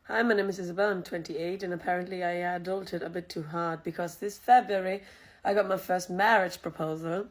Hi, my name is Isabel. I'm 28, and apparently I adulted a bit too hard because this February I got my first marriage proposal.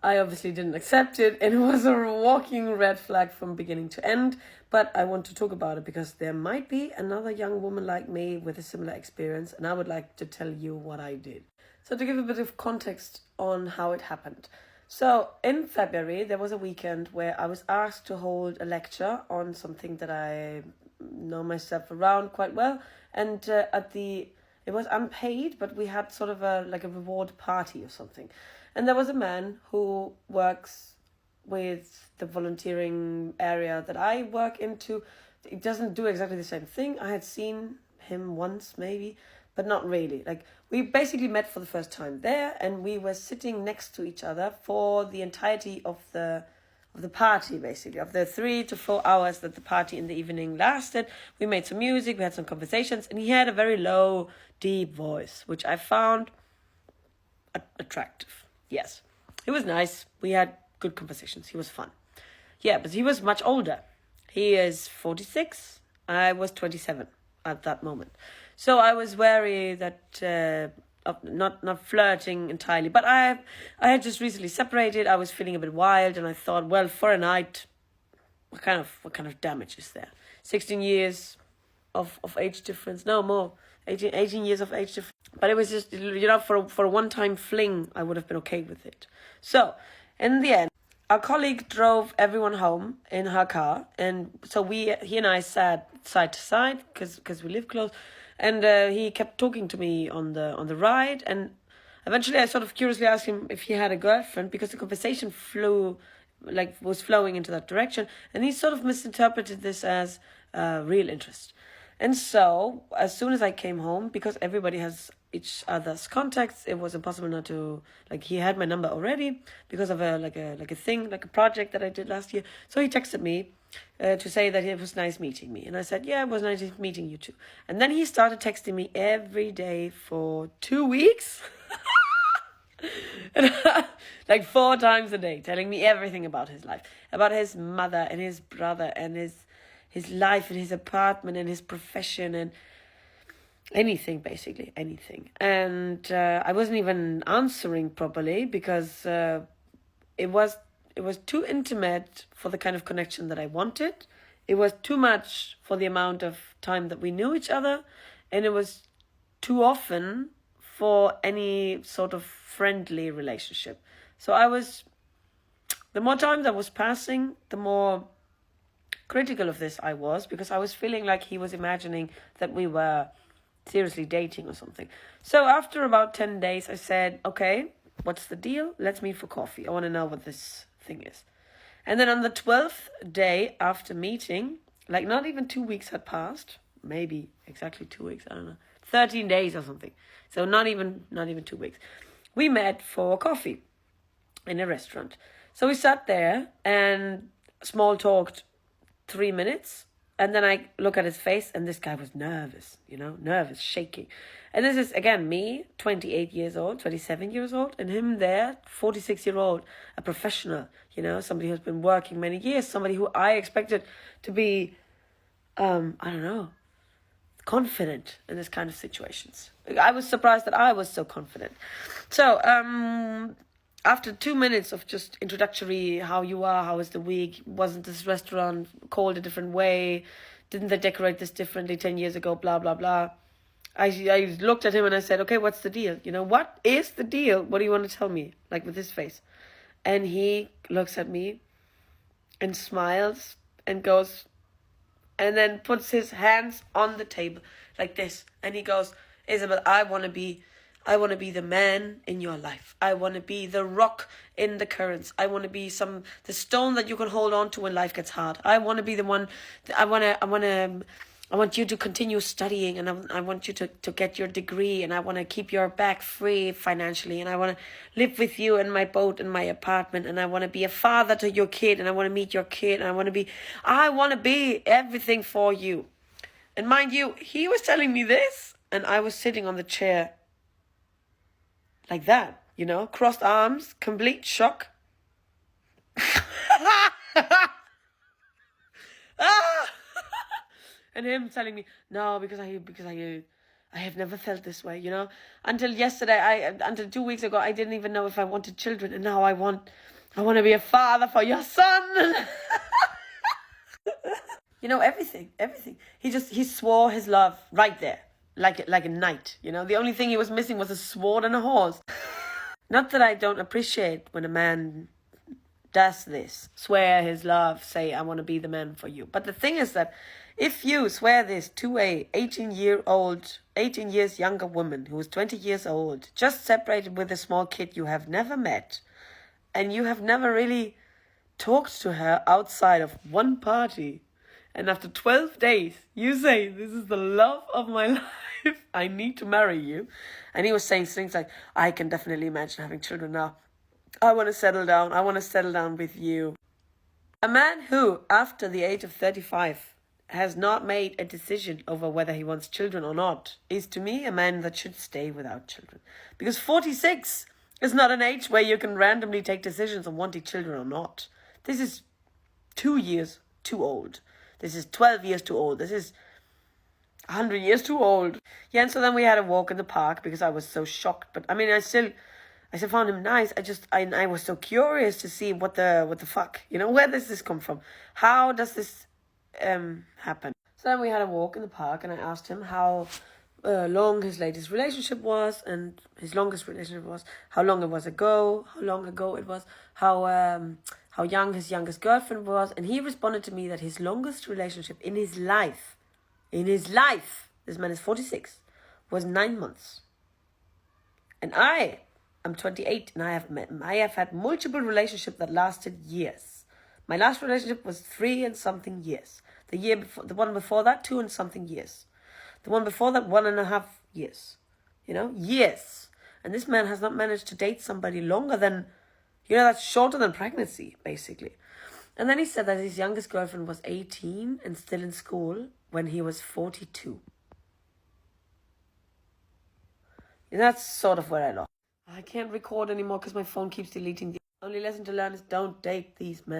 I obviously didn't accept it, and it was a walking red flag from beginning to end. But I want to talk about it because there might be another young woman like me with a similar experience, and I would like to tell you what I did. So, to give a bit of context on how it happened. So, in February, there was a weekend where I was asked to hold a lecture on something that I know myself around quite well, and it was unpaid, but we had sort of a reward party or something, and there was a man who works with the volunteering area that I work into. It doesn't do exactly the same thing. I had seen him once maybe, but not really. Like, we basically met for the first time there, and we were sitting next to each other for the entirety of the party, basically, of the 3 to 4 hours that the party in the evening lasted. We made some music, we had some conversations, and he had a very low, deep voice, which I found attractive. Yes, he was nice. We had good conversations. He was fun. Yeah, but he was much older. He is 46. I was 27 at that moment. So I was wary that of not flirting entirely. But I had just recently separated. I was feeling a bit wild, and I thought, well, for a night, what kind of damage is there? 16 years of age difference. No, more. 18 years of age difference. But it was just, for a one-time fling, I would have been okay with it. So, in the end, our colleague drove everyone home in her car, and so he and I sat side to side because we live close, and he kept talking to me on the ride, and eventually I sort of curiously asked him if he had a girlfriend because the conversation was flowing into that direction, and he sort of misinterpreted this as real interest. And so, as soon as I came home, because everybody has each other's contacts, it was impossible not to, he had my number already because of a project that I did last year. So he texted me to say that it was nice meeting me. And I said, yeah, it was nice meeting you too. And then he started texting me every day for 2 weeks. Like 4 times a day, telling me everything about his life, about his mother and his brother and his life and his apartment and his profession and anything, basically anything. And I wasn't even answering properly because it was too intimate for the kind of connection that I wanted. It was too much for the amount of time that we knew each other, and it was too often for any sort of friendly relationship. So the more time that was passing, the more critical of this I was, because I was feeling like he was imagining that we were seriously dating or something. So after about 10 days, I said, okay, what's the deal? Let's meet for coffee. I want to know what this thing is. And then on the 12th day after meeting, not even 2 weeks had passed, maybe exactly 2 weeks, I don't know, 13 days or something. So not even 2 weeks. We met for coffee in a restaurant. So we sat there and small talked 3 minutes, and then I look at his face, and this guy was nervous, shaking. And this is, again, me, 28 years old, 27 years old, and him there, 46-year-old, a professional, somebody who's been working many years, somebody who I expected to be, I don't know, confident in this kind of situations. I was surprised that I was so confident. So, after 2 minutes of just introductory, how you are, how was the week, wasn't this restaurant called a different way, didn't they decorate this differently 10 years ago, blah, blah, blah. I looked at him and I said, okay, what's the deal? What is the deal? What do you want to tell me? With his face. And he looks at me and smiles and goes, and then puts his hands on the table like this. And he goes, Isabel, I want to be the man in your life. I want to be the rock in the currents. I want to be the stone that you can hold on to when life gets hard. I want to be the one. I want you to continue studying, and I want you to get your degree, and I want to keep your back free financially, and I want to live with you in my boat, in my apartment, and I want to be a father to your kid, and I want to meet your kid, and I want to be everything for you. And mind you, he was telling me this, and I was sitting on the chair like that, crossed arms, complete shock. And him telling me, no, because I have never felt this way, you know? Until 2 weeks ago, I didn't even know if I wanted children. And now I want to be a father for your son. You know, everything. He swore his love right there, like a knight, you know? The only thing he was missing was a sword and a horse. Not that I don't appreciate when a man does this, swear his love, say, I want to be the man for you. But the thing is that if you swear this to a 18 years younger woman who is 20 years old, just separated with a small kid you have never met, and you have never really talked to her outside of one party, and after 12 days, you say, this is the love of my life, I need to marry you. And he was saying things like, I can definitely imagine having children now. I want to settle down with you. A man who, after the age of 35, has not made a decision over whether he wants children or not, is to me a man that should stay without children. Because 46 is not an age where you can randomly take decisions on wanting children or not. This is 2 years too old. This is 12 years too old. This is 100 years too old. Yeah, and so then we had a walk in the park because I was so shocked. But I mean, I still found him nice. I was so curious to see what the fuck, you know, where does this come from? How does this happen? So then we had a walk in the park, and I asked him how long his latest relationship was, and his longest relationship was, how long ago it was, how young his youngest girlfriend was, and he responded to me that his longest relationship in his life, this man is 46, was 9 months. And I'm 28, and I have had multiple relationships that lasted years. My last relationship was 3 and something years. The one before that, 2 and something years. The one before that, 1.5 years. You know, years. And this man has not managed to date somebody longer than, you know, that's shorter than pregnancy, basically. And then he said that his youngest girlfriend was 18 and still in school when he was 42. And that's sort of where I lost. I can't record anymore because my phone keeps deleting the only lesson to learn is don't date these men.